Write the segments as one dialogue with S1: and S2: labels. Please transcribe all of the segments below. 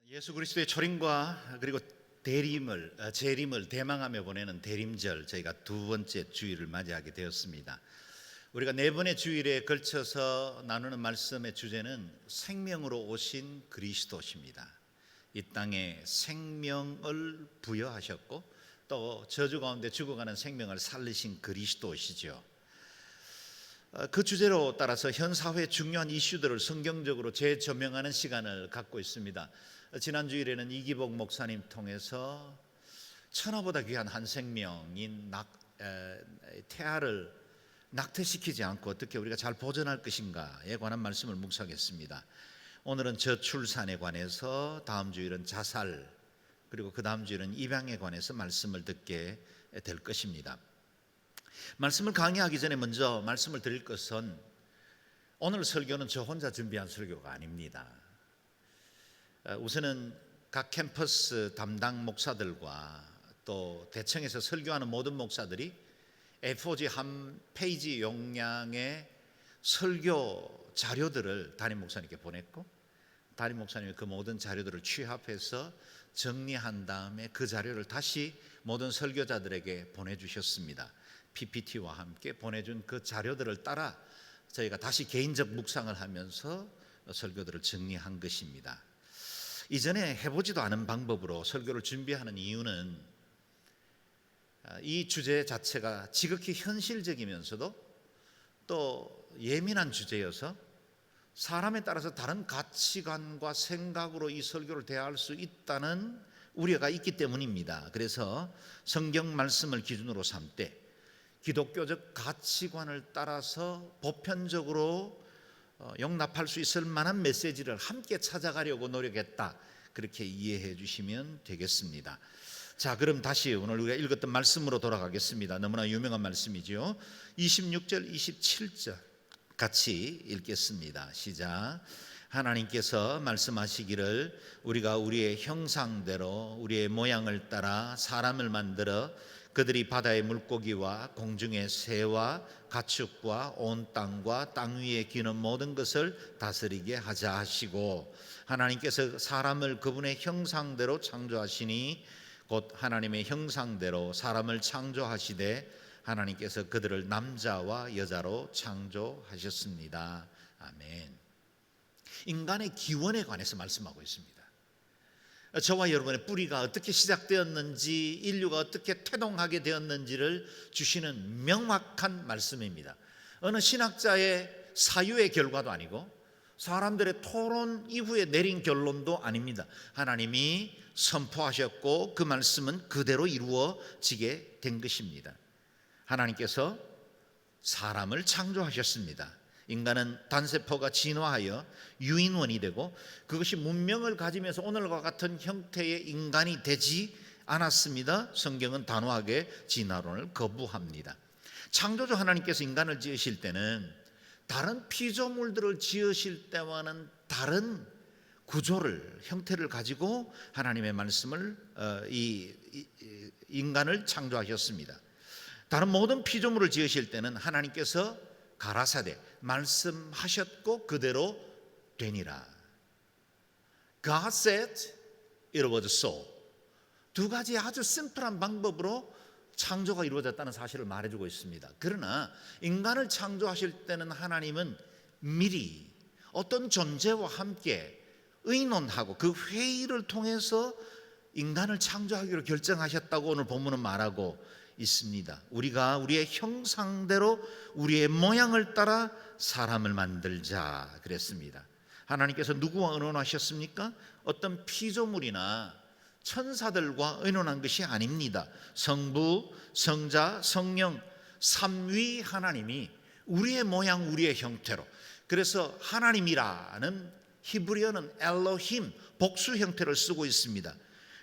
S1: 예수 그리스도의 초림과 그리고 재림을 대망하며 보내는 대림절, 저희가 두 번째 주일을 맞이하게 되었습니다. 우리가 네 번의 주일에 걸쳐서 나누는 말씀의 주제는 생명으로 오신 그리스도십니다. 이 땅에 생명을 부여하셨고 또 저주 가운데 죽어가는 생명을 살리신 그리스도시죠. 그 주제로 따라서 현 사회의 중요한 이슈들을 성경적으로 재조명하는 시간을 갖고 있습니다. 지난 주일에는 이기복 목사님 통해서 천하보다 귀한 한 생명인 태아를 낙태시키지 않고 어떻게 우리가 잘 보존할 것인가에 관한 말씀을 묵상했습니다. 오늘은 저출산에 관해서, 다음 주일은 자살, 그리고 그 다음 주일은 입양에 관해서 말씀을 듣게 될 것입니다. 말씀을 강의하기 전에 먼저 말씀을 드릴 것은, 오늘 설교는 저 혼자 준비한 설교가 아닙니다. 우선은 각 캠퍼스 담당 목사들과 또 대청에서 설교하는 모든 목사들이 A4지 한 페이지 용량의 설교 자료들을 담임 목사님께 보냈고, 담임 목사님이 그 모든 자료들을 취합해서 정리한 다음에 그 자료를 다시 모든 설교자들에게 보내주셨습니다. PPT와 함께 보내준 그 자료들을 따라 저희가 다시 개인적 묵상을 하면서 설교들을 정리한 것입니다. 이전에 해보지도 않은 방법으로 설교를 준비하는 이유는 이 주제 자체가 지극히 현실적이면서도 또 예민한 주제여서 사람에 따라서 다른 가치관과 생각으로 이 설교를 대할 수 있다는 우려가 있기 때문입니다. 그래서 성경 말씀을 기준으로 삼되 기독교적 가치관을 따라서 보편적으로 용납할 수 있을 만한 메시지를 함께 찾아가려고 노력했다, 그렇게 이해해 주시면 되겠습니다. 자, 그럼 다시 오늘 우리가 읽었던 말씀으로 돌아가겠습니다. 너무나 유명한 말씀이죠. 26절, 27절 같이 읽겠습니다. 시작. 하나님께서 말씀하시기를 우리가 우리의 형상대로 우리의 모양을 따라 사람을 만들어 그들이 바다의 물고기와 공중의 새와 가축과 온 땅과 땅 위에 기는 모든 것을 다스리게 하자 하시고, 하나님께서 사람을 그분의 형상대로 창조하시니 곧 하나님의 형상대로 사람을 창조하시되 하나님께서 그들을 남자와 여자로 창조하셨습니다. 아멘. 인간의 기원에 관해서 말씀하고 있습니다. 저와 여러분의 뿌리가 어떻게 시작되었는지, 인류가 어떻게 태동하게 되었는지를 주시는 명확한 말씀입니다. 어느 신학자의 사유의 결과도 아니고 사람들의 토론 이후에 내린 결론도 아닙니다. 하나님이 선포하셨고 그 말씀은 그대로 이루어지게 된 것입니다. 하나님께서 사람을 창조하셨습니다. 인간은 단세포가 진화하여 유인원이 되고 그것이 문명을 가지면서 오늘과 같은 형태의 인간이 되지 않았습니다. 성경은 단호하게 진화론을 거부합니다. 창조주 하나님께서 인간을 지으실 때는 다른 피조물들을 지으실 때와는 다른 구조를, 형태를 가지고 하나님의 말씀을 인간을 창조하셨습니다. 다른 모든 피조물을 지으실 때는 하나님께서 가라사대 말씀하셨고 그대로 되니라. God said it was so. 두 가지 아주 심플한 방법으로 창조가 이루어졌다는 사실을 말해주고 있습니다. 그러나 인간을 창조하실 때는 하나님은 미리 어떤 존재와 함께 의논하고 그 회의를 통해서 인간을 창조하기로 결정하셨다고 오늘 본문은 말하고 있습니다. 우리가 우리의 형상대로 우리의 모양을 따라 사람을 만들자 그랬습니다. 하나님께서 누구와 의논하셨습니까? 어떤 피조물이나 천사들과 의논한 것이 아닙니다. 성부, 성자, 성령 삼위 하나님이 우리의 모양, 우리의 형태로, 그래서 하나님이라는 히브리어는 엘로힘 복수 형태를 쓰고 있습니다.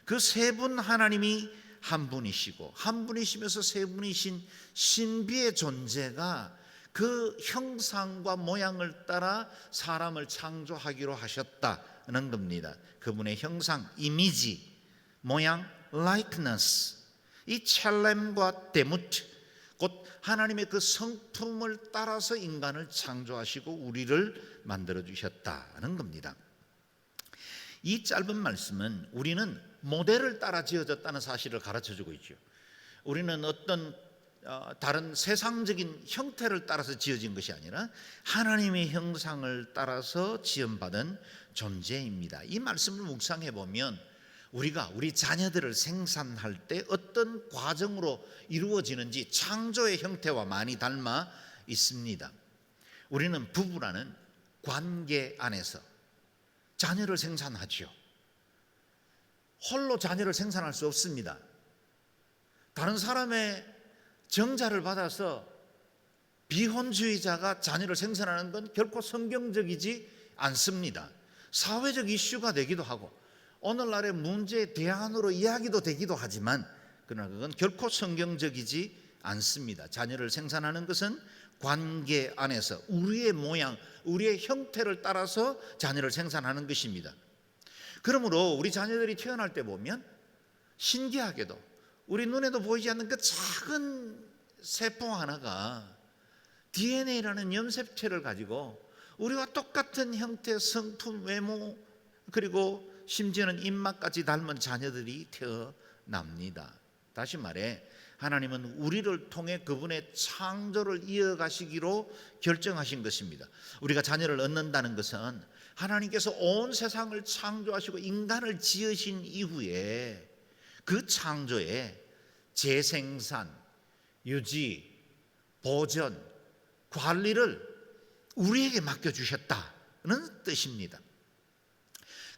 S1: 그 세 분 하나님이 한 분이시고 한 분이시면서 세 분이신 신비의 존재가 그 형상과 모양을 따라 사람을 창조하기로 하셨다는 겁니다. 그분의 형상, 이미지, 모양, likeness, 이 첼렘과 데무트, 곧 하나님의 그 성품을 따라서 인간을 창조하시고 우리를 만들어 주셨다는 겁니다. 이 짧은 말씀은 우리는 모델을 따라 지어졌다는 사실을 가르쳐주고 있죠. 우리는 어떤 다른 세상적인 형태를 따라서 지어진 것이 아니라 하나님의 형상을 따라서 지음받은 존재입니다. 이 말씀을 묵상해 보면 우리가 우리 자녀들을 생산할 때 어떤 과정으로 이루어지는지 창조의 형태와 많이 닮아 있습니다. 우리는 부부라는 관계 안에서 자녀를 생산하죠. 홀로 자녀를 생산할 수 없습니다. 다른 사람의 정자를 받아서 비혼주의자가 자녀를 생산하는 건 결코 성경적이지 않습니다. 사회적 이슈가 되기도 하고 오늘날의 문제의 대안으로 이야기도 되기도 하지만 그러나 그건 결코 성경적이지 않습니다. 자녀를 생산하는 것은 관계 안에서 우리의 모양, 우리의 형태를 따라서 자녀를 생산하는 것입니다. 그러므로 우리 자녀들이 태어날 때 보면 신기하게도 우리 눈에도 보이지 않는 그 작은 세포 하나가 DNA라는 염색체를 가지고 우리와 똑같은 형태, 성품, 외모, 그리고 심지어는 입맛까지 닮은 자녀들이 태어납니다. 다시 말해 하나님은 우리를 통해 그분의 창조를 이어가시기로 결정하신 것입니다. 우리가 자녀를 얻는다는 것은 하나님께서 온 세상을 창조하시고 인간을 지으신 이후에 그 창조에 재생산, 유지, 보존, 관리를 우리에게 맡겨주셨다는 뜻입니다.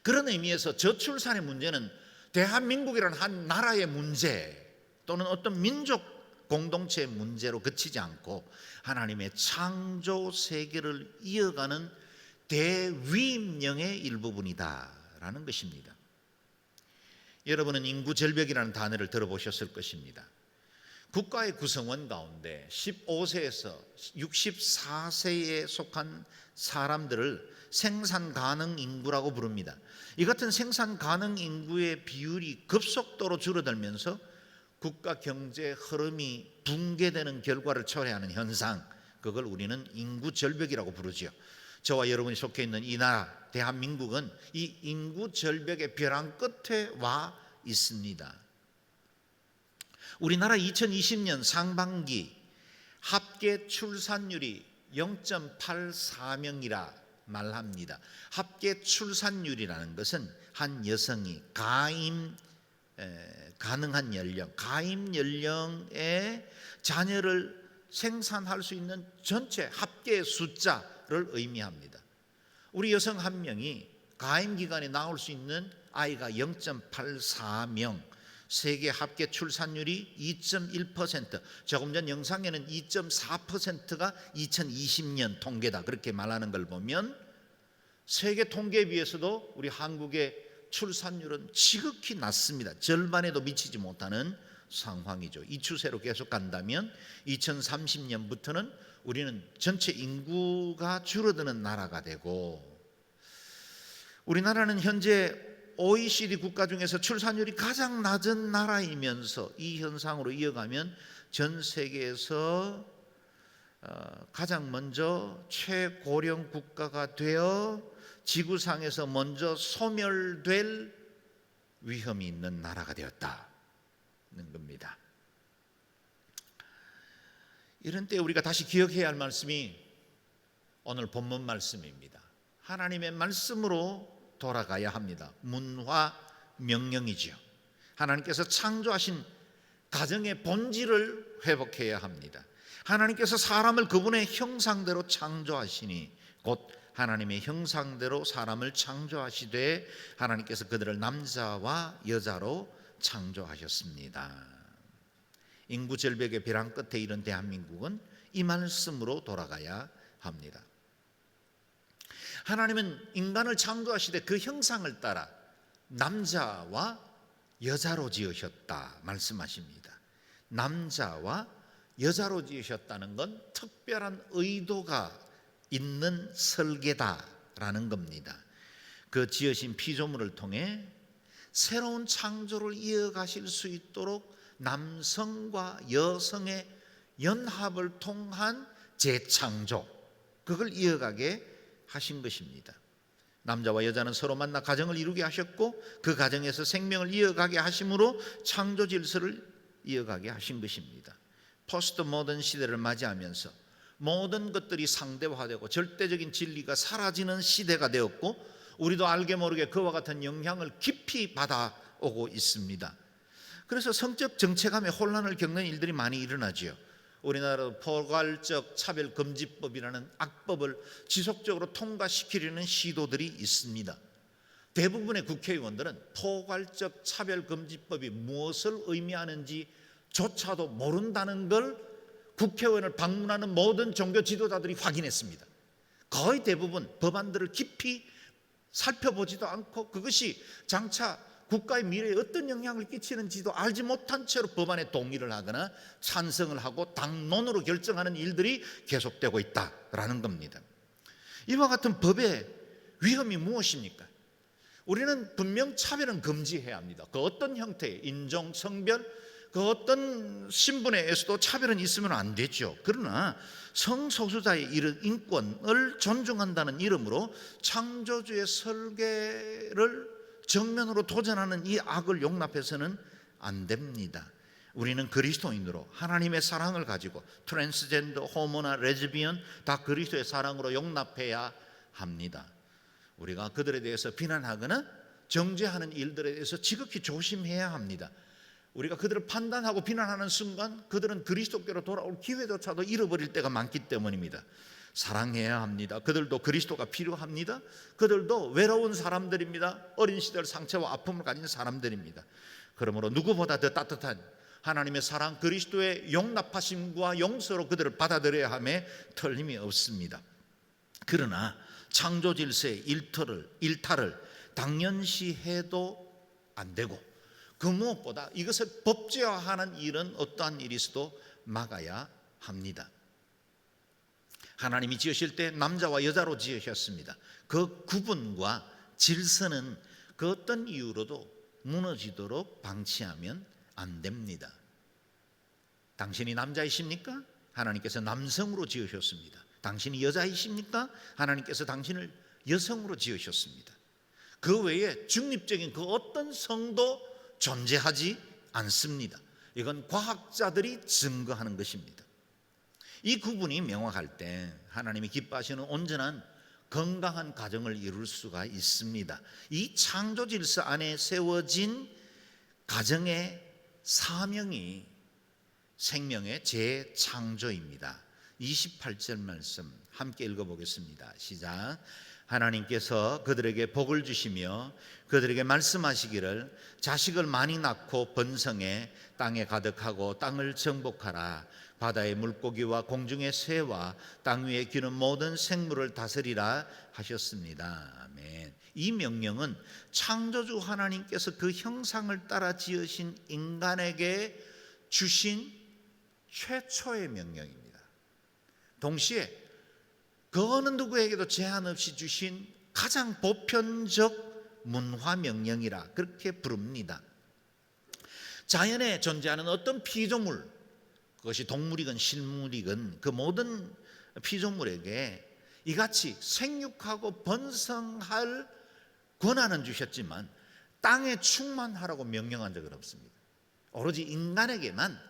S1: 그런 의미에서 저출산의 문제는 대한민국이라는 한 나라의 문제 또는 어떤 민족 공동체의 문제로 그치지 않고 하나님의 창조 세계를 이어가는 대위임령의 일부분이다라는 것입니다. 여러분은 인구 절벽이라는 단어를 들어보셨을 것입니다. 국가의 구성원 가운데 15세에서 64세에 속한 사람들을 생산 가능 인구라고 부릅니다. 이 같은 생산 가능 인구의 비율이 급속도로 줄어들면서 국가 경제 흐름이 붕괴되는 결과를 초래하는 현상, 그걸 우리는 인구 절벽이라고 부르죠. 저와 여러분이 속해 있는 이 나라 대한민국은 이 인구 절벽의 벼랑 끝에 와 있습니다. 우리나라 2020년 상반기 합계 출산율이 0.84명이라 말합니다. 합계 출산율이라는 것은 한 여성이 가능한 연령, 가임 연령의 자녀를 생산할 수 있는 전체 합계 숫자를 의미합니다. 우리 여성 한 명이 가임 기간에 나올 수 있는 아이가 0.84명, 세계 합계 출산율이 2.1%, 조금 전 영상에는 2.4%가 2020년 통계다 그렇게 말하는 걸 보면 세계 통계에 비해서도 우리 한국의 출산율은 지극히 낮습니다. 절반에도 미치지 못하는 상황이죠. 이 추세로 계속 간다면 2030년부터는 우리는 전체 인구가 줄어드는 나라가 되고, 우리나라는 현재 OECD 국가 중에서 출산율이 가장 낮은 나라이면서 이 현상으로 이어가면 전 세계에서 가장 먼저 최고령 국가가 되어 지구상에서 먼저 소멸될 위험이 있는 나라가 되었다는 겁니다. 이런 때 우리가 다시 기억해야 할 말씀이 오늘 본문 말씀입니다. 하나님의 말씀으로 돌아가야 합니다. 문화 명령이지요. 하나님께서 창조하신 가정의 본질을 회복해야 합니다. 하나님께서 사람을 그분의 형상대로 창조하시니 곧 하나님의 형상대로 사람을 창조하시되 하나님께서 그들을 남자와 여자로 창조하셨습니다. 인구 절벽의 벼랑 끝에 이른 대한민국은 이 말씀으로 돌아가야 합니다. 하나님은 인간을 창조하시되 그 형상을 따라 남자와 여자로 지으셨다 말씀하십니다. 남자와 여자로 지으셨다는 건 특별한 의도가 있는 설계다라는 겁니다. 그 지으신 피조물을 통해 새로운 창조를 이어가실 수 있도록 남성과 여성의 연합을 통한 재창조, 그걸 이어가게 하신 것입니다. 남자와 여자는 서로 만나 가정을 이루게 하셨고 그 가정에서 생명을 이어가게 하심으로 창조 질서를 이어가게 하신 것입니다. 포스트 모던 시대를 맞이하면서 모든 것들이 상대화되고 절대적인 진리가 사라지는 시대가 되었고 우리도 알게 모르게 그와 같은 영향을 깊이 받아오고 있습니다. 그래서 성적 정체감에 혼란을 겪는 일들이 많이 일어나지요. 우리나라도 포괄적 차별금지법이라는 악법을 지속적으로 통과시키려는 시도들이 있습니다. 대부분의 국회의원들은 포괄적 차별금지법이 무엇을 의미하는지 조차도 모른다는 걸 국회의원을 방문하는 모든 종교 지도자들이 확인했습니다. 거의 대부분 법안들을 깊이 살펴보지도 않고 그것이 장차 국가의 미래에 어떤 영향을 끼치는지도 알지 못한 채로 법안에 동의를 하거나 찬성을 하고 당론으로 결정하는 일들이 계속되고 있다라는 겁니다. 이와 같은 법의 위험이 무엇입니까? 우리는 분명 차별은 금지해야 합니다. 그 어떤 형태의 인종, 성별, 그 어떤 신분에 의해서도 차별은 있으면 안 되죠. 그러나 성소수자의 인권을 존중한다는 이름으로 창조주의 설계를 정면으로 도전하는 이 악을 용납해서는 안 됩니다. 우리는 그리스도인으로 하나님의 사랑을 가지고 트랜스젠더, 호모나 레즈비언 다 그리스도의 사랑으로 용납해야 합니다. 우리가 그들에 대해서 비난하거나 정죄하는 일들에 대해서 지극히 조심해야 합니다. 우리가 그들을 판단하고 비난하는 순간 그들은 그리스도께로 돌아올 기회조차도 잃어버릴 때가 많기 때문입니다. 사랑해야 합니다. 그들도 그리스도가 필요합니다. 그들도 외로운 사람들입니다. 어린 시절 상처와 아픔을 가진 사람들입니다. 그러므로 누구보다 더 따뜻한 하나님의 사랑, 그리스도의 용납하심과 용서로 그들을 받아들여야 함에 틀림이 없습니다. 그러나 창조 질서의 일탈을 당연시해도 안 되고 그 무엇보다 이것을 법제화하는 일은 어떠한 일이 있어도 막아야 합니다. 하나님이 지으실 때 남자와 여자로 지으셨습니다. 그 구분과 질서는 그 어떤 이유로도 무너지도록 방치하면 안 됩니다. 당신이 남자이십니까? 하나님께서 남성으로 지으셨습니다. 당신이 여자이십니까? 하나님께서 당신을 여성으로 지으셨습니다. 그 외에 중립적인 그 어떤 성도 존재하지 않습니다. 이건 과학자들이 증거하는 것입니다. 이 구분이 명확할 때 하나님이 기뻐하시는 온전한 건강한 가정을 이룰 수가 있습니다. 이 창조 질서 안에 세워진 가정의 사명이 생명의 재창조입니다. 28절 말씀 함께 읽어보겠습니다. 시작. 하나님께서 그들에게 복을 주시며 그들에게 말씀하시기를 자식을 많이 낳고 번성해 땅에 가득하고 땅을 정복하라. 바다의 물고기와 공중의 새와 땅 위에 기는 모든 생물을 다스리라 하셨습니다. 아멘. 이 명령은 창조주 하나님께서 그 형상을 따라 지으신 인간에게 주신 최초의 명령입니다. 동시에 그 어느 누구에게도 제한 없이 주신 가장 보편적 문화 명령이라 그렇게 부릅니다. 자연에 존재하는 어떤 피조물, 그것이 동물이건 실물이건 그 모든 피조물에게 이같이 생육하고 번성할 권한은 주셨지만 땅에 충만하라고 명령한 적은 없습니다. 오로지 인간에게만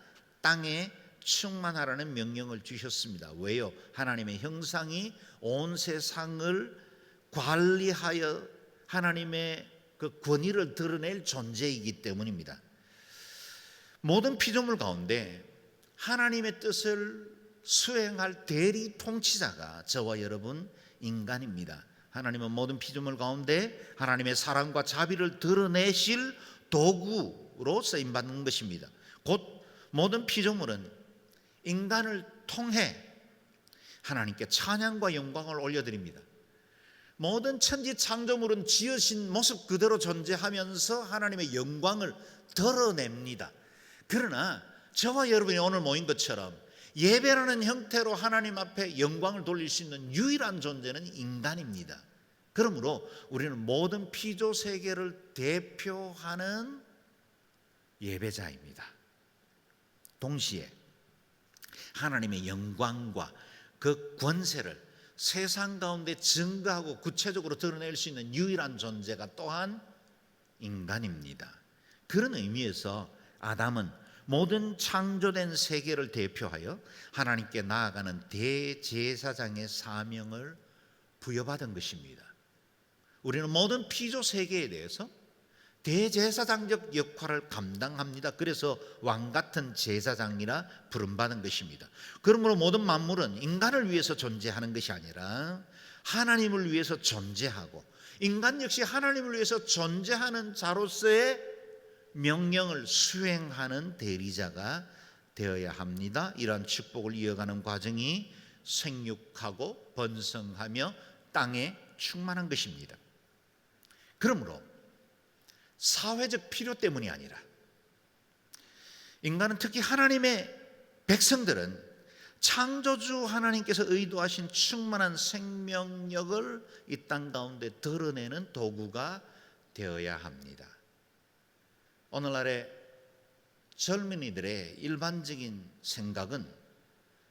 S1: 땅에 충만하라는 명령을 주셨습니다. 왜요? 하나님의 형상이 온 세상을 관리하여 하나님의 그 권위를 드러낼 존재이기 때문입니다. 모든 피조물 가운데 하나님의 뜻을 수행할 대리 통치자가 저와 여러분 인간입니다. 하나님은 모든 피조물 가운데 하나님의 사랑과 자비를 드러내실 도구로 쓰임받는 것입니다. 곧 모든 피조물은 인간을 통해 하나님께 찬양과 영광을 올려드립니다. 모든 천지 창조물은 지으신 모습 그대로 존재하면서 하나님의 영광을 드러냅니다. 그러나 저와 여러분이 오늘 모인 것처럼 예배라는 형태로 하나님 앞에 영광을 돌릴 수 있는 유일한 존재는 인간입니다. 그러므로 우리는 모든 피조 세계를 대표하는 예배자입니다. 동시에 하나님의 영광과 그 권세를 세상 가운데 증거하고 구체적으로 드러낼 수 있는 유일한 존재가 또한 인간입니다. 그런 의미에서 아담은 모든 창조된 세계를 대표하여 하나님께 나아가는 대제사장의 사명을 부여받은 것입니다. 우리는 모든 피조 세계에 대해서 대제사장적 역할을 감당합니다. 그래서 왕 같은 제사장이라 부름받은 것입니다. 그러므로 모든 만물은 인간을 위해서 존재하는 것이 아니라 하나님을 위해서 존재하고, 인간 역시 하나님을 위해서 존재하는 자로서의 명령을 수행하는 대리자가 되어야 합니다. 이러한 축복을 이어가는 과정이 생육하고 번성하며 땅에 충만한 것입니다. 그러므로 사회적 필요 때문이 아니라 인간은, 특히 하나님의 백성들은 창조주 하나님께서 의도하신 충만한 생명력을 이 땅 가운데 드러내는 도구가 되어야 합니다. 오늘날의 젊은이들의 일반적인 생각은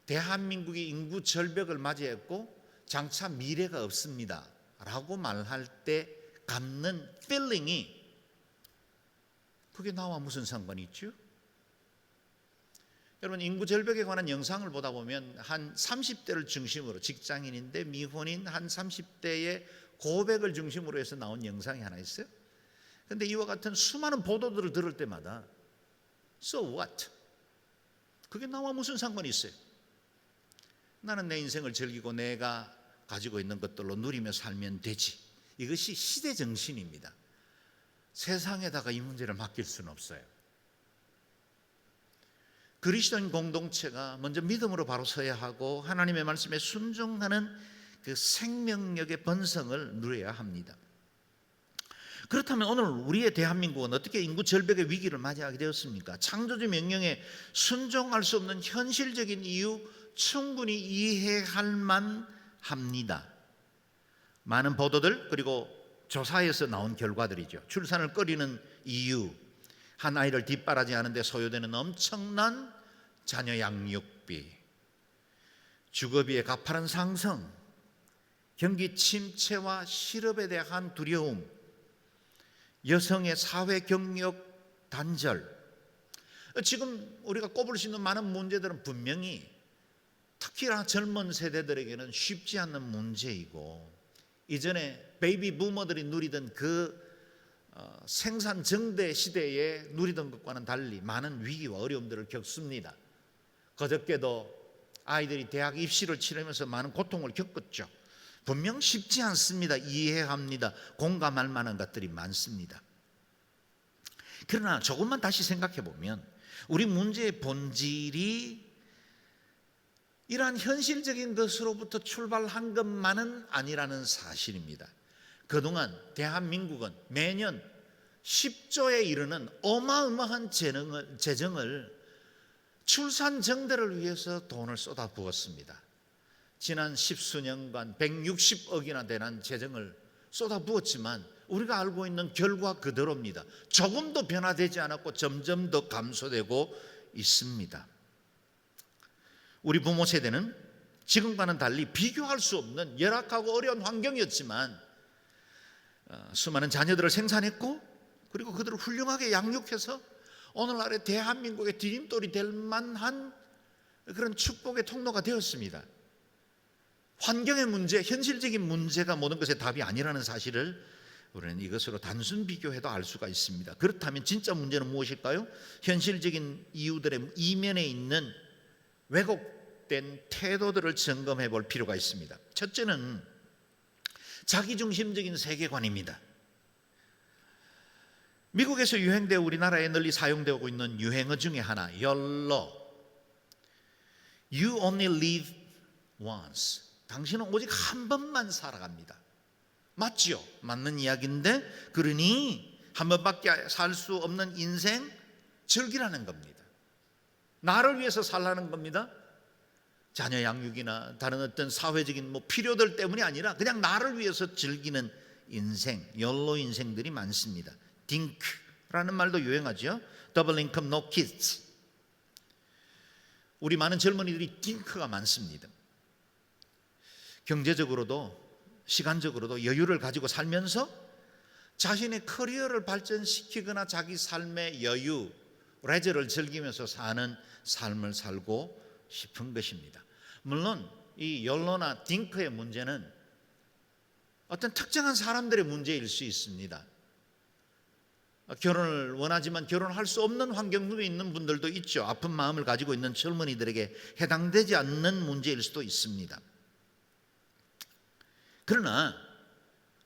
S1: 대한민국이 인구 절벽을 맞이했고 장차 미래가 없습니다 라고 말할 때 갖는 필링이, 그게 나와 무슨 상관이 있죠? 여러분, 인구 절벽에 관한 영상을 보다 보면 한 30대를 중심으로, 직장인인데 미혼인 한 30대의 고백을 중심으로 해서 나온 영상이 하나 있어요. 그런데 이와 같은 수많은 보도들을 들을 때마다 So what? 그게 나와 무슨 상관이 있어요? 나는 내 인생을 즐기고 내가 가지고 있는 것들로 누리며 살면 되지. 이것이 시대 정신입니다. 세상에다가 이 문제를 맡길 수는 없어요. 그리스도인 공동체가 먼저 믿음으로 바로 서야 하고 하나님의 말씀에 순종하는 그 생명력의 번성을 누려야 합니다. 그렇다면 오늘 우리의 대한민국은 어떻게 인구 절벽의 위기를 맞이하게 되었습니까? 창조주 명령에 순종할 수 없는 현실적인 이유 충분히 이해할 만합니다. 많은 보도들, 그리고 조사에서 나온 결과들이죠. 출산을 꺼리는 이유, 한 아이를 뒷바라지하는 데 소요되는 엄청난 자녀 양육비, 주거비의 가파른 상승, 경기 침체와 실업에 대한 두려움, 여성의 사회 경력 단절, 지금 우리가 꼽을 수 있는 많은 문제들은 분명히 특히나 젊은 세대들에게는 쉽지 않는 문제이고, 이전에 베이비 부머들이 누리던 그 생산 정대 시대에 누리던 것과는 달리 많은 위기와 어려움들을 겪습니다. 그저께도 아이들이 대학 입시를 치르면서 많은 고통을 겪었죠. 분명 쉽지 않습니다. 이해합니다. 공감할 만한 것들이 많습니다. 그러나 조금만 다시 생각해 보면 우리 문제의 본질이 이러한 현실적인 것으로부터 출발한 것만은 아니라는 사실입니다. 그동안 대한민국은 매년 10조에 이르는 어마어마한 재정을 출산 정대를 위해서 돈을 쏟아부었습니다. 지난 10수년간 160억이나 되는 재정을 쏟아부었지만 우리가 알고 있는 결과 그대로입니다. 조금도 변화되지 않았고 점점 더 감소되고 있습니다. 우리 부모 세대는 지금과는 달리 비교할 수 없는 열악하고 어려운 환경이었지만 수많은 자녀들을 생산했고, 그리고 그들을 훌륭하게 양육해서 오늘날의 대한민국의 디딤돌이 될 만한 그런 축복의 통로가 되었습니다. 환경의 문제, 현실적인 문제가 모든 것의 답이 아니라는 사실을 우리는 이것으로 단순 비교해도 알 수가 있습니다. 그렇다면 진짜 문제는 무엇일까요? 현실적인 이유들의 이면에 있는 왜곡된 태도들을 점검해 볼 필요가 있습니다. 첫째는 자기중심적인 세계관입니다. 미국에서 유행되어 우리나라에 널리 사용되고 있는 유행어 중에 하나, YOLO, You only live once. 당신은 오직 한 번만 살아갑니다. 맞지요? 맞는 이야기인데, 그러니 한 번밖에 살 수 없는 인생 즐기라는 겁니다. 나를 위해서 살라는 겁니다. 자녀 양육이나 다른 어떤 사회적인 필요들 때문이 아니라 그냥 나를 위해서 즐기는 인생, YOLO 인생들이 많습니다. DINK라는 말도 유행하죠. Double Income No Kids. 우리 많은 젊은이들이 DINK가 많습니다. 경제적으로도 시간적으로도 여유를 가지고 살면서 자신의 커리어를 발전시키거나 자기 삶의 여유, 레저를 즐기면서 사는 삶을 살고 싶은 것입니다. 물론 이 욜로나 딩크의 문제는 어떤 특정한 사람들의 문제일 수 있습니다. 결혼을 원하지만 결혼할 수 없는 환경에 있는 분들도 있죠. 아픈 마음을 가지고 있는 젊은이들에게 해당되지 않는 문제일 수도 있습니다. 그러나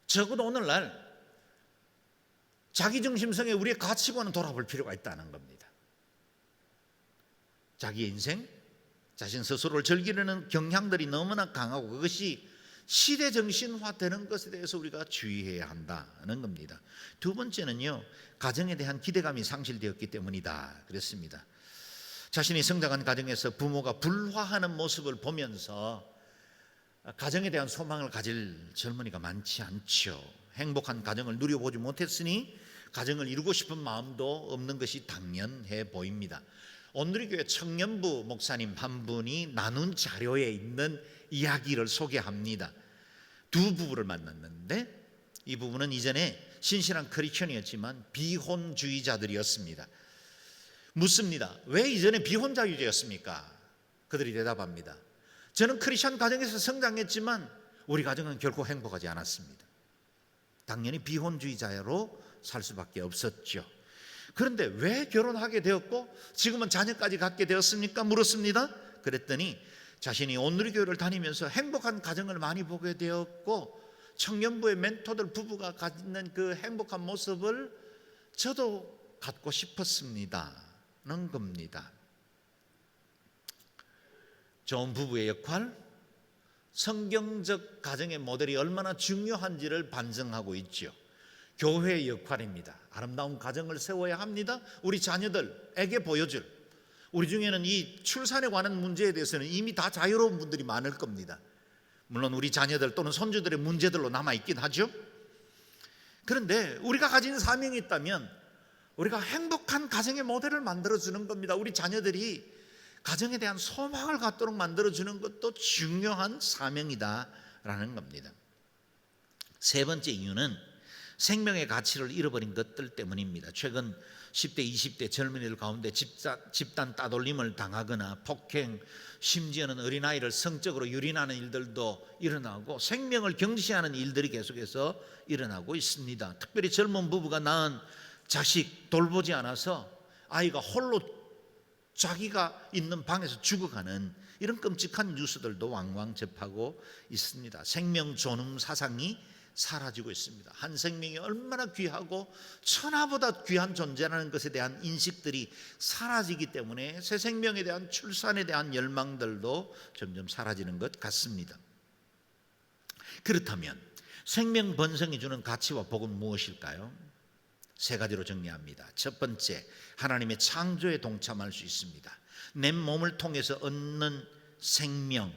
S1: 적어도 오늘날 자기중심성의 우리의 가치관은 돌아볼 필요가 있다는 겁니다. 자기 인생, 자신 스스로를 즐기려는 경향들이 너무나 강하고 그것이 시대 정신화되는 것에 대해서 우리가 주의해야 한다는 겁니다. 두 번째는요, 가정에 대한 기대감이 상실되었기 때문이다 그랬습니다. 자신이 성장한 가정에서 부모가 불화하는 모습을 보면서 가정에 대한 소망을 가질 젊은이가 많지 않죠. 행복한 가정을 누려보지 못했으니 가정을 이루고 싶은 마음도 없는 것이 당연해 보입니다. 온누리교회 청년부 목사님 한 분이 나눈 자료에 있는 이야기를 소개합니다. 두 부부를 만났는데 이 부부는 이전에 신실한 크리스천이었지만 비혼주의자들이었습니다. 묻습니다. 왜 이전에 비혼주의자였습니까? 그들이 대답합니다. 저는 크리스천 가정에서 성장했지만 우리 가정은 결코 행복하지 않았습니다. 당연히 비혼주의자로 살 수밖에 없었죠. 그런데 왜 결혼하게 되었고 지금은 자녀까지 갖게 되었습니까? 물었습니다. 그랬더니 자신이 온누리교회를 다니면서 행복한 가정을 많이 보게 되었고 청년부의 멘토들 부부가 갖는 그 행복한 모습을 저도 갖고 싶었습니다는 겁니다. 좋은 부부의 역할, 성경적 가정의 모델이 얼마나 중요한지를 반증하고 있죠. 교회의 역할입니다. 아름다운 가정을 세워야 합니다. 우리 자녀들에게 보여줄, 우리 중에는 이 출산에 관한 문제에 대해서는 이미 다 자유로운 분들이 많을 겁니다. 물론 우리 자녀들 또는 손주들의 문제들로 남아있긴 하죠. 그런데 우리가 가진 사명이 있다면 우리가 행복한 가정의 모델을 만들어주는 겁니다. 우리 자녀들이 가정에 대한 소망을 갖도록 만들어주는 것도 중요한 사명이다라는 겁니다. 세 번째 이유는 생명의 가치를 잃어버린 것들 때문입니다. 최근 10대, 20대 젊은이들 가운데 집단 따돌림을 당하거나 폭행, 심지어는 어린아이를 성적으로 유린하는 일들도 일어나고 생명을 경시하는 일들이 계속해서 일어나고 있습니다. 특별히 젊은 부부가 낳은 자식 돌보지 않아서 아이가 홀로 자기가 있는 방에서 죽어가는 이런 끔찍한 뉴스들도 왕왕 접하고 있습니다. 생명 존엄 사상이 사라지고 있습니다. 한 생명이 얼마나 귀하고 천하보다 귀한 존재라는 것에 대한 인식들이 사라지기 때문에 새 생명에 대한 출산에 대한 열망들도 점점 사라지는 것 같습니다. 그렇다면 생명 번성이 주는 가치와 복은 무엇일까요? 세 가지로 정리합니다. 첫 번째, 하나님의 창조에 동참할 수 있습니다. 내 몸을 통해서 얻는 생명,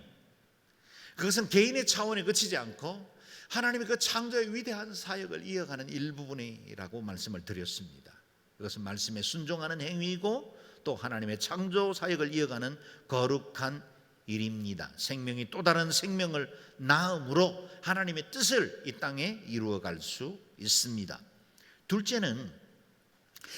S1: 그것은 개인의 차원에 그치지 않고 하나님의 그 창조의 위대한 사역을 이어가는 일부분이라고 말씀을 드렸습니다. 그것은 말씀에 순종하는 행위이고 또 하나님의 창조 사역을 이어가는 거룩한 일입니다. 생명이 또 다른 생명을 낳음으로 하나님의 뜻을 이 땅에 이루어갈 수 있습니다. 둘째는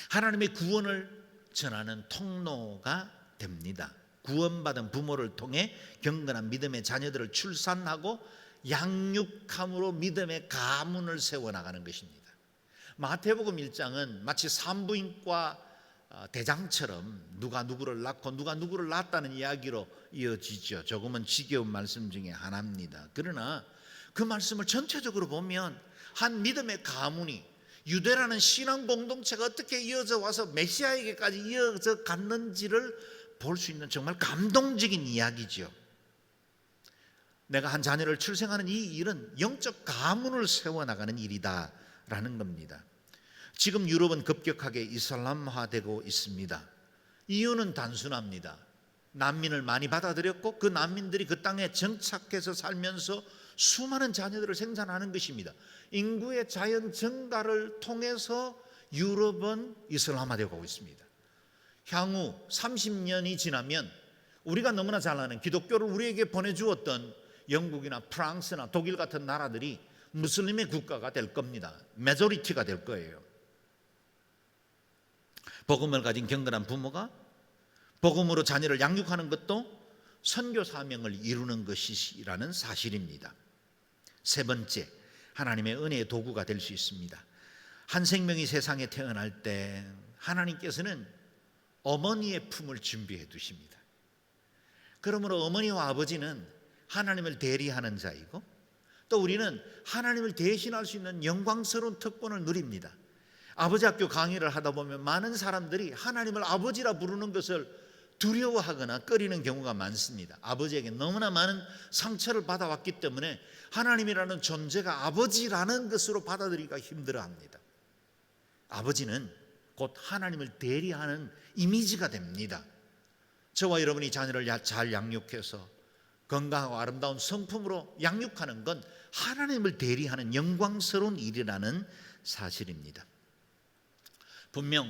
S1: 하나님의 구원을 전하는 통로가 됩니다. 구원받은 부모를 통해 경건한 믿음의 자녀들을 출산하고 양육함으로 믿음의 가문을 세워나가는 것입니다. 마태복음 1장은 마치 산부인과 대장처럼 누가 누구를 낳고 누가 누구를 낳았다는 이야기로 이어지죠. 조금은 지겨운 말씀 중에 하나입니다. 그러나 그 말씀을 전체적으로 보면 한 믿음의 가문이, 유대라는 신앙 공동체가 어떻게 이어져 와서 메시아에게까지 이어져 갔는지를 볼 수 있는 정말 감동적인 이야기죠. 내가 한 자녀를 출생하는 이 일은 영적 가문을 세워나가는 일이다라는 겁니다. 지금 유럽은 급격하게 이슬람화되고 있습니다. 이유는 단순합니다. 난민을 많이 받아들였고 그 난민들이 그 땅에 정착해서 살면서 수많은 자녀들을 생산하는 것입니다. 인구의 자연 증가를 통해서 유럽은 이슬람화되고 있습니다. 향후 30년이 지나면 우리가 너무나 잘 아는 기독교를 우리에게 보내주었던 영국이나 프랑스나 독일 같은 나라들이 무슬림의 국가가 될 겁니다. 메조리티가 될 거예요. 복음을 가진 경건한 부모가 복음으로 자녀를 양육하는 것도 선교 사명을 이루는 것이라는 사실입니다. 세 번째, 하나님의 은혜의 도구가 될 수 있습니다. 한 생명이 세상에 태어날 때 하나님께서는 어머니의 품을 준비해 두십니다. 그러므로 어머니와 아버지는 하나님을 대리하는 자이고 또 우리는 하나님을 대신할 수 있는 영광스러운 특권을 누립니다. 아버지 학교 강의를 하다 보면 많은 사람들이 하나님을 아버지라 부르는 것을 두려워하거나 꺼리는 경우가 많습니다. 아버지에게 너무나 많은 상처를 받아왔기 때문에 하나님이라는 존재가 아버지라는 것으로 받아들이기가 힘들어합니다. 아버지는 곧 하나님을 대리하는 이미지가 됩니다. 저와 여러분이 자녀를 잘 양육해서 건강하고 아름다운 성품으로 양육하는 건 하나님을 대리하는 영광스러운 일이라는 사실입니다. 분명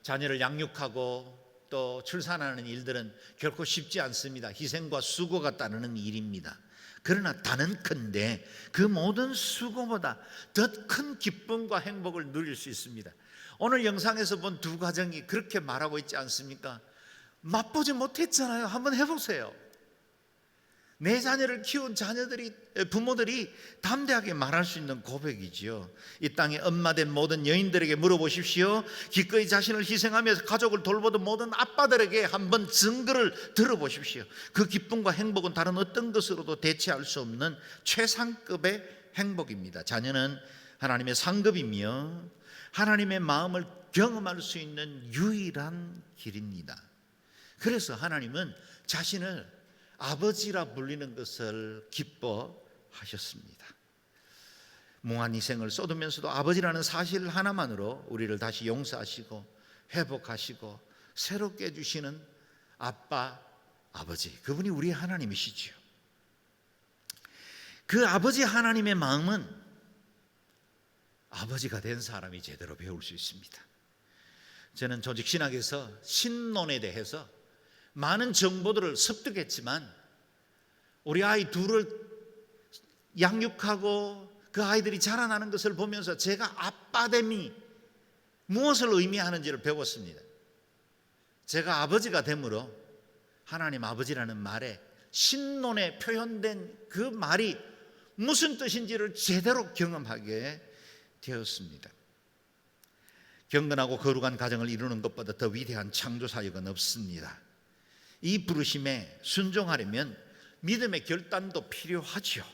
S1: 자녀를 양육하고 또 출산하는 일들은 결코 쉽지 않습니다. 희생과 수고가 따르는 일입니다. 그러나 단언컨대 그 모든 수고보다 더 큰 기쁨과 행복을 누릴 수 있습니다. 오늘 영상에서 본 두 가정이 그렇게 말하고 있지 않습니까? 맛보지 못했잖아요. 한번 해보세요. 내 자녀를 키운 부모들이 담대하게 말할 수 있는 고백이지요. 이 땅에 엄마된 모든 여인들에게 물어보십시오. 기꺼이 자신을 희생하면서 가족을 돌보던 모든 아빠들에게 한번 증거를 들어보십시오. 그 기쁨과 행복은 다른 어떤 것으로도 대체할 수 없는 최상급의 행복입니다. 자녀는 하나님의 상급이며 하나님의 마음을 경험할 수 있는 유일한 길입니다. 그래서 하나님은 자신을 아버지라 불리는 것을 기뻐하셨습니다. 무한 희생을 쏟으면서도 아버지라는 사실 하나만으로 우리를 다시 용서하시고 회복하시고 새롭게 해주시는 아버지, 그분이 우리의 하나님이시죠. 그 아버지 하나님의 마음은 아버지가 된 사람이 제대로 배울 수 있습니다. 저는 조직신학에서 신론에 대해서 많은 정보들을 습득했지만 우리 아이 둘을 양육하고 그 아이들이 자라나는 것을 보면서 제가 아빠됨이 무엇을 의미하는지를 배웠습니다. 제가 아버지가 됨으로 하나님 아버지라는 말에 신론에 표현된 그 말이 무슨 뜻인지를 제대로 경험하게 되었습니다. 경건하고 거룩한 가정을 이루는 것보다 더 위대한 창조사역은 없습니다. 이 부르심에 순종하려면 믿음의 결단도 필요하죠.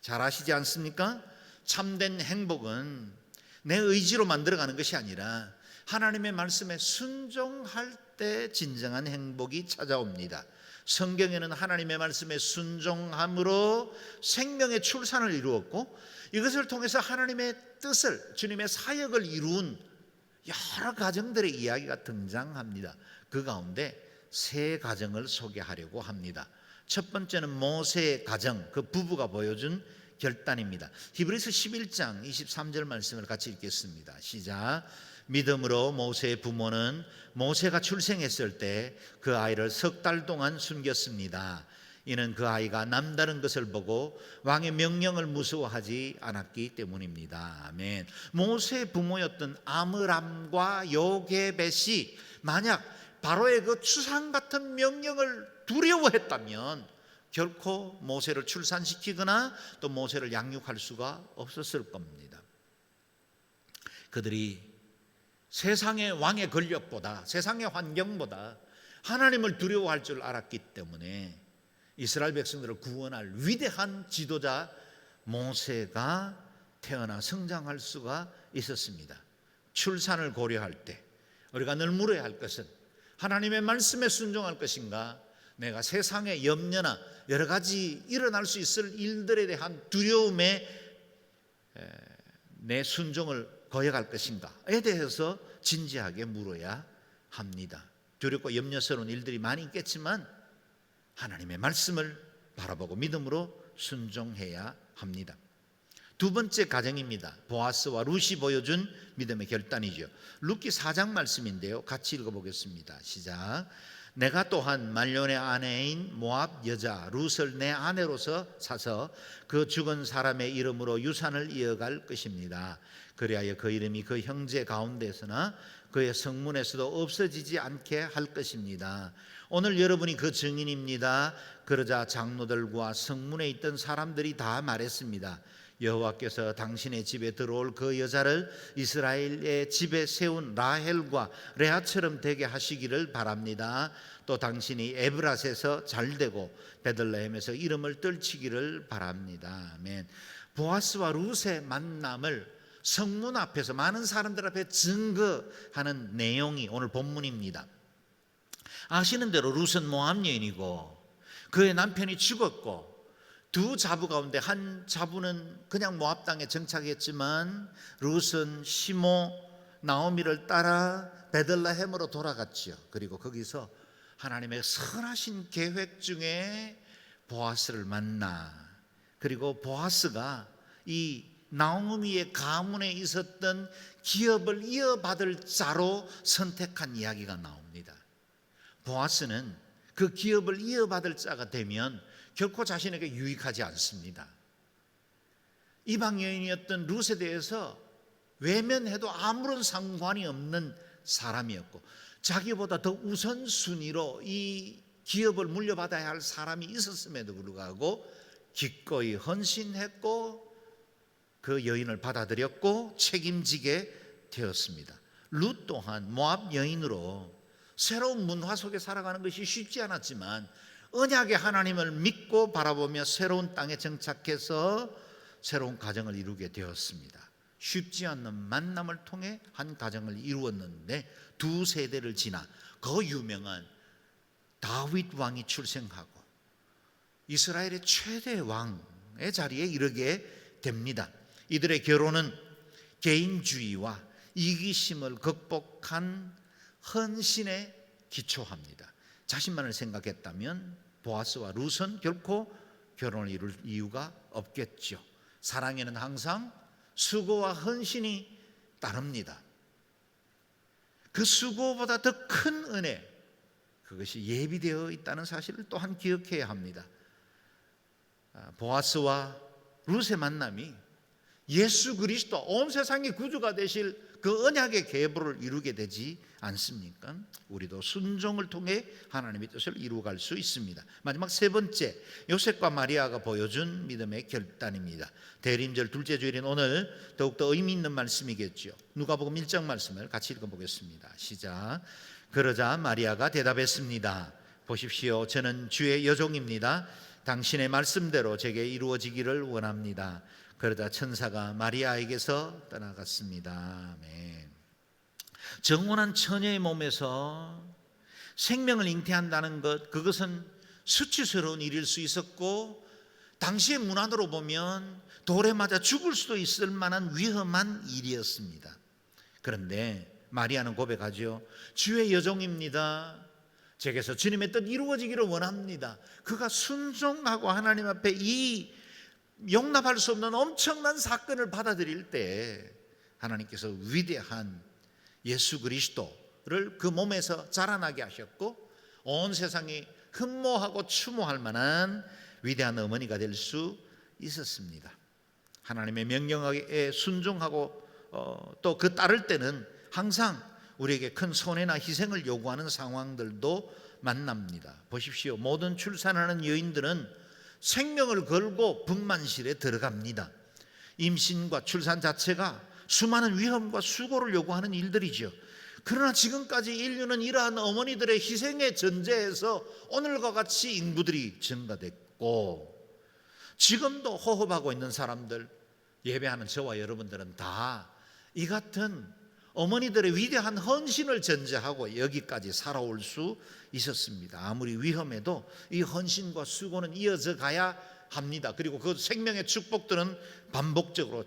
S1: 잘 아시지 않습니까? 참된 행복은 내 의지로 만들어가는 것이 아니라 하나님의 말씀에 순종할 때 진정한 행복이 찾아옵니다. 성경에는 하나님의 말씀에 순종함으로 생명의 출산을 이루었고 이것을 통해서 하나님의 뜻을, 주님의 사역을 이룬 여러 가정들의 이야기가 등장합니다. 그 가운데 세 가정을 소개하려고 합니다. 첫 번째는 모세의 가정, 그 부부가 보여준 결단입니다. 히브리서 11장 23절 말씀을 같이 읽겠습니다. 시작. 믿음으로 모세의 부모는 모세가 출생했을 때 그 아이를 3달 동안 숨겼습니다. 이는 그 아이가 남다른 것을 보고 왕의 명령을 무서워하지 않았기 때문입니다. 아멘. 모세의 부모였던 아므람과 요게벳이 만약 바로의 그 추상 같은 명령을 두려워했다면 결코 모세를 출산시키거나 또 모세를 양육할 수가 없었을 겁니다. 그들이 세상의 왕의 권력보다, 세상의 환경보다 하나님을 두려워할 줄 알았기 때문에 이스라엘 백성들을 구원할 위대한 지도자 모세가 태어나 성장할 수가 있었습니다. 출산을 고려할 때 우리가 늘 물어야 할 것은 하나님의 말씀에 순종할 것인가, 내가 세상의 염려나 여러 가지 일어날 수 있을 일들에 대한 두려움에 내 순종을 거역할 것인가에 대해서 진지하게 물어야 합니다. 두렵고 염려스러운 일들이 많이 있겠지만 하나님의 말씀을 바라보고 믿음으로 순종해야 합니다. 두 번째 가정입니다. 보아스와 룻이 보여준 믿음의 결단이죠. 룻기 4장 말씀인데요, 같이 읽어보겠습니다. 시작. 내가 또한 말론의 아내인 모압 여자 룻을 내 아내로서 사서 그 죽은 사람의 이름으로 유산을 이어갈 것입니다. 그리하여 그 이름이 그 형제 가운데서나 그의 성문에서도 없어지지 않게 할 것입니다. 오늘 여러분이 그 증인입니다. 그러자 장로들과 성문에 있던 사람들이 다 말했습니다. 여호와께서 당신의 집에 들어올 그 여자를 이스라엘의 집에 세운 라헬과 레아처럼 되게 하시기를 바랍니다. 또 당신이 에브라스에서 잘되고 베들레헴에서 이름을 떨치기를 바랍니다. 아멘. 보아스와 룻의 만남을 성문 앞에서 많은 사람들 앞에 증거하는 내용이 오늘 본문입니다. 아시는 대로 룻은 모압 여인이고 그의 남편이 죽었고 두 자부 가운데 한 자부는 그냥 모압 땅에 정착했지만 룻은 시모 나오미를 따라 베들레헴으로 돌아갔지요. 그리고 거기서 하나님의 선하신 계획 중에 보아스를 만나, 그리고 보아스가 이 나오미의 가문에 있었던 기업을 이어받을 자로 선택한 이야기가 나옵니다. 보아스는 그 기업을 이어받을 자가 되면 결코 자신에게 유익하지 않습니다. 이방 여인이었던 룻에 대해서 외면해도 아무런 상관이 없는 사람이었고 자기보다 더 우선순위로 이 기업을 물려받아야 할 사람이 있었음에도 불구하고 기꺼이 헌신했고 그 여인을 받아들였고 책임지게 되었습니다. 룻 또한 모압 여인으로 새로운 문화 속에 살아가는 것이 쉽지 않았지만 언약의 하나님을 믿고 바라보며 새로운 땅에 정착해서 새로운 가정을 이루게 되었습니다. 쉽지 않는 만남을 통해 한 가정을 이루었는데 두 세대를 지나 그 유명한 다윗 왕이 출생하고 이스라엘의 최대 왕의 자리에 이르게 됩니다. 이들의 결혼은 개인주의와 이기심을 극복한 헌신에 기초합니다. 자신만을 생각했다면 보아스와 룻은 결코 결혼을 이룰 이유가 없겠죠. 사랑에는 항상 수고와 헌신이 따릅니다. 그 수고보다 더 큰 은혜, 그것이 예비되어 있다는 사실을 또한 기억해야 합니다. 보아스와 룻의 만남이 예수 그리스도 온 세상의 구주가 되실 그 언약의 계보를 이루게 되지 않습니까? 우리도 순종을 통해 하나님의 뜻을 이루어갈 수 있습니다. 마지막 세 번째, 요셉과 마리아가 보여준 믿음의 결단입니다. 대림절 둘째 주일인 오늘 더욱더 의미 있는 말씀이겠죠. 누가복음 1장 말씀을 같이 읽어보겠습니다. 시작. 그러자 마리아가 대답했습니다. 보십시오, 저는 주의 여종입니다. 당신의 말씀대로 제게 이루어지기를 원합니다. 그러자 천사가 마리아에게서 떠나갔습니다. 아멘. 정혼한 처녀의 몸에서 생명을 잉태한다는 것, 그것은 수치스러운 일일 수 있었고 당시의 문화로 보면 돌에 맞아 죽을 수도 있을 만한 위험한 일이었습니다. 그런데 마리아는 고백하죠. 주의 여종입니다. 제게서 주님의 뜻 이루어지기를 원합니다. 그가 순종하고 하나님 앞에 이 용납할 수 없는 엄청난 사건을 받아들일 때 하나님께서 위대한 예수 그리스도를 그 몸에서 자라나게 하셨고 온 세상이 흠모하고 추모할 만한 위대한 어머니가 될 수 있었습니다. 하나님의 명령에 순종하고 또 그 따를 때는 항상 우리에게 큰 손해나 희생을 요구하는 상황들도 만납니다. 보십시오, 모든 출산하는 여인들은 생명을 걸고 분만실에 들어갑니다. 임신과 출산 자체가 수많은 위험과 수고를 요구하는 일들이죠. 그러나 지금까지 인류는 이러한 어머니들의 희생에 전제해서 오늘과 같이 인구들이 증가됐고 지금도 호흡하고 있는 사람들, 예배하는 저와 여러분들은 다 이 같은 어머니들의 위대한 헌신을 전제하고 여기까지 살아올 수 있었습니다. 아무리 위험해도 이 헌신과 수고는 이어져 가야 합니다. 그리고 그 생명의 축복들은 반복적으로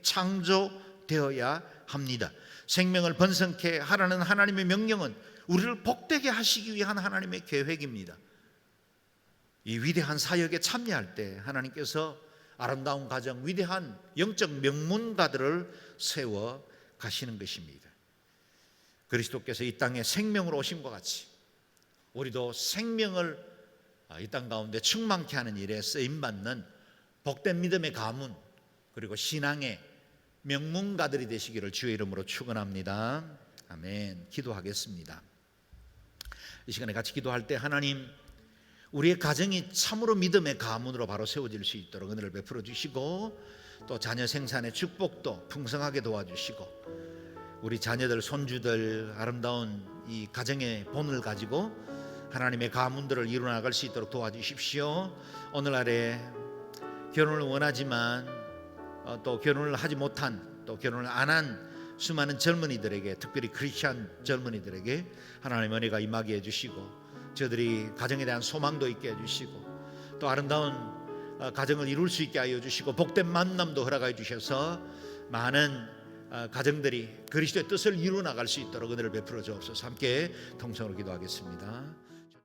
S1: 재창조되어야 합니다. 생명을 번성케 하라는 하나님의 명령은 우리를 복되게 하시기 위한 하나님의 계획입니다. 이 위대한 사역에 참여할 때 하나님께서 아름다운 가정, 위대한 영적 명문가들을 세워 가시는 것입니다. 그리스도께서 이 땅에 생명으로 오심과 같이 우리도 생명을 이 땅 가운데 충만케 하는 일에 쓰임받는 복된 믿음의 가문, 그리고 신앙의 명문가들이 되시기를 주의 이름으로 축원합니다. 아멘. 기도하겠습니다. 이 시간에 같이 기도할 때 하나님, 우리의 가정이 참으로 믿음의 가문으로 바로 세워질 수 있도록 은혜를 베풀어 주시고, 또 자녀 생산의 축복도 풍성하게 도와주시고, 우리 자녀들, 손주들 아름다운 이 가정의 본을 가지고 하나님의 가문들을 이루어나갈 수 있도록 도와주십시오. 오늘날에 결혼을 원하지만 또 결혼을 하지 못한, 또 결혼을 안 한 수많은 젊은이들에게, 특별히 크리스찬 젊은이들에게 하나님의 은혜가 임하게 해주시고, 저들이 가정에 대한 소망도 있게 해주시고, 또 아름다운 가정을 이룰 수 있게 하여 주시고, 복된 만남도 허락하여 주셔서 많은 가정들이 그리스도의 뜻을 이루어 나갈 수 있도록 은혜를 베풀어 주옵소서. 함께 통성으로 기도하겠습니다.